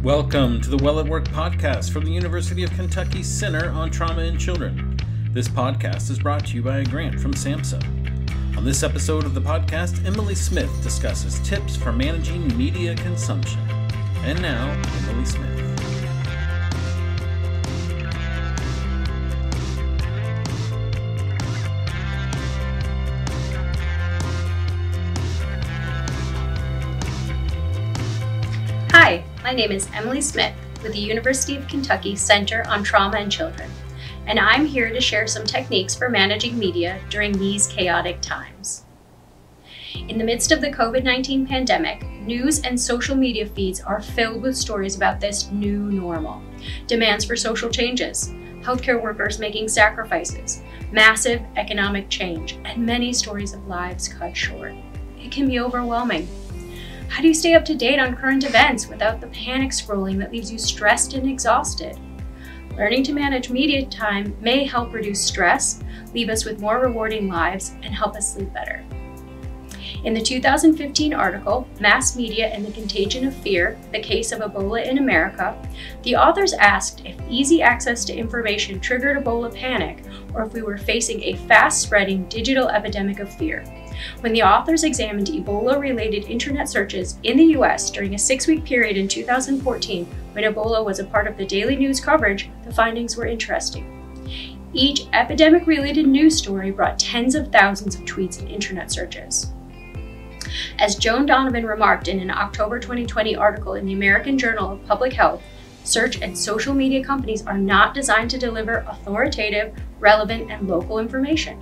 Welcome to the Well at Work podcast from the University of Kentucky Center on Trauma in Children. This podcast is brought to you by a grant from SAMHSA. On this episode of the podcast, Emily Smith discusses tips for managing media consumption. And now, Emily Smith. Hi, my name is Emily Smith with the University of Kentucky Center on Trauma in Children, and I'm here to share some techniques for managing media during these chaotic times. In the midst of the COVID-19 pandemic, news and social media feeds are filled with stories about this new normal, demands for social changes, healthcare workers making sacrifices, massive economic change, and many stories of lives cut short. It can be overwhelming. How do you stay up to date on current events without the panic scrolling that leaves you stressed and exhausted? Learning to manage media time may help reduce stress, leave us with more rewarding lives, and help us sleep better. In the 2015 article, Mass Media and the Contagion of Fear, the Case of Ebola in America, the authors asked if easy access to information triggered Ebola panic or if we were facing a fast-spreading digital epidemic of fear. When the authors examined Ebola-related internet searches in the US during a 6-week period in 2014, when Ebola was a part of the daily news coverage, the findings were interesting. Each epidemic-related news story brought tens of thousands of tweets and internet searches. As Joan Donovan remarked in an October 2020 article in the American Journal of Public Health, search and social media companies are not designed to deliver authoritative, relevant, and local information.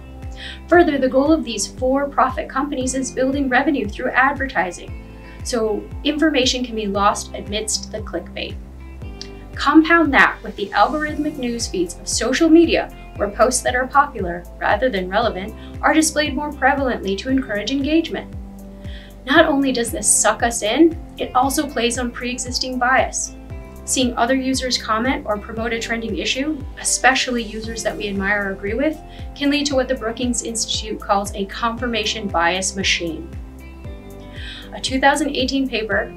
Further, the goal of these for-profit companies is building revenue through advertising, so information can be lost amidst the clickbait. Compound that with the algorithmic news feeds of social media, where posts that are popular, rather than relevant, are displayed more prevalently to encourage engagement. Not only does this suck us in, it also plays on pre-existing bias. Seeing other users comment or promote a trending issue, especially users that we admire or agree with, can lead to what the Brookings Institute calls a confirmation bias machine. A 2018 paper,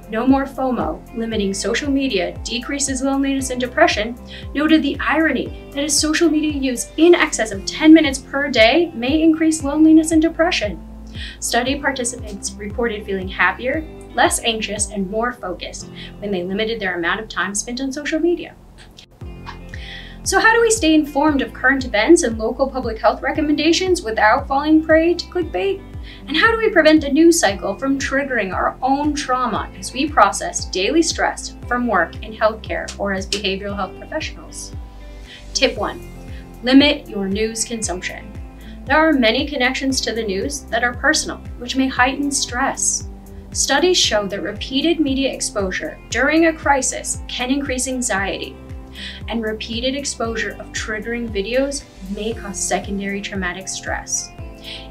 No More FOMO, Limiting Social Media Decreases Loneliness and Depression, noted the irony that as social media use in excess of 10 minutes per day may increase loneliness and depression. Study participants reported feeling happier, less anxious, and more focused when they limited their amount of time spent on social media. So how do we stay informed of current events and local public health recommendations without falling prey to clickbait? And how do we prevent the news cycle from triggering our own trauma as we process daily stress from work in healthcare or as behavioral health professionals? Tip 1. Limit your news consumption. There are many connections to the news that are personal, which may heighten stress. Studies show that repeated media exposure during a crisis can increase anxiety, and repeated exposure of triggering videos may cause secondary traumatic stress.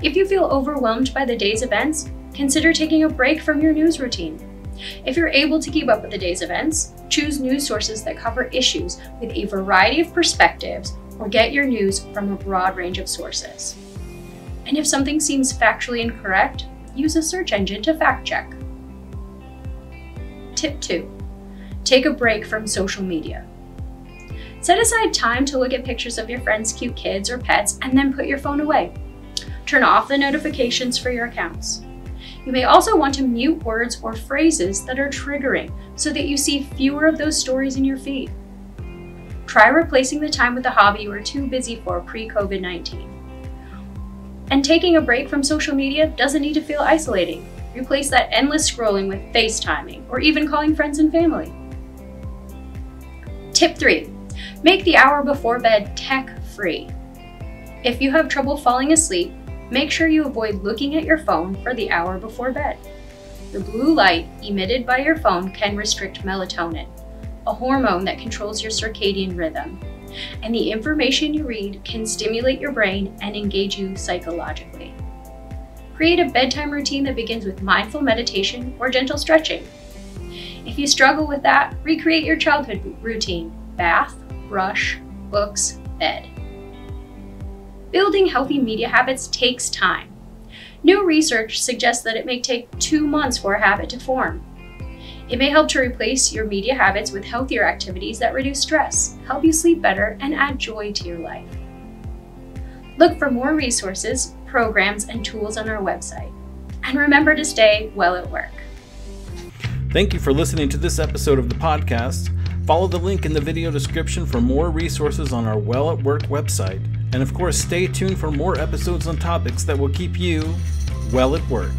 If you feel overwhelmed by the day's events, consider taking a break from your news routine. If you're able to keep up with the day's events, choose news sources that cover issues with a variety of perspectives or get your news from a broad range of sources. And if something seems factually incorrect, use a search engine to fact check. Tip 2. Take a break from social media. Set aside time to look at pictures of your friends' cute kids or pets and then put your phone away. Turn off the notifications for your accounts. You may also want to mute words or phrases that are triggering so that you see fewer of those stories in your feed. Try replacing the time with a hobby you were too busy for pre-COVID-19. And taking a break from social media doesn't need to feel isolating. Replace that endless scrolling with FaceTiming or even calling friends and family. Tip 3. Make the hour before bed tech-free. If you have trouble falling asleep, make sure you avoid looking at your phone for the hour before bed. The blue light emitted by your phone can restrict melatonin, a hormone that controls your circadian rhythm. And the information you read can stimulate your brain and engage you psychologically. Create a bedtime routine that begins with mindful meditation or gentle stretching. If you struggle with that, recreate your childhood routine: bath, brush, books, bed. Building healthy media habits takes time. New research suggests that it may take 2 months for a habit to form. It may help to replace your media habits with healthier activities that reduce stress, help you sleep better, and add joy to your life. Look for more resources, programs, and tools on our website. And remember to stay well at work. Thank you for listening to this episode of the podcast. Follow the link in the video description for more resources on our Well at Work website. And of course, stay tuned for more episodes on topics that will keep you well at work.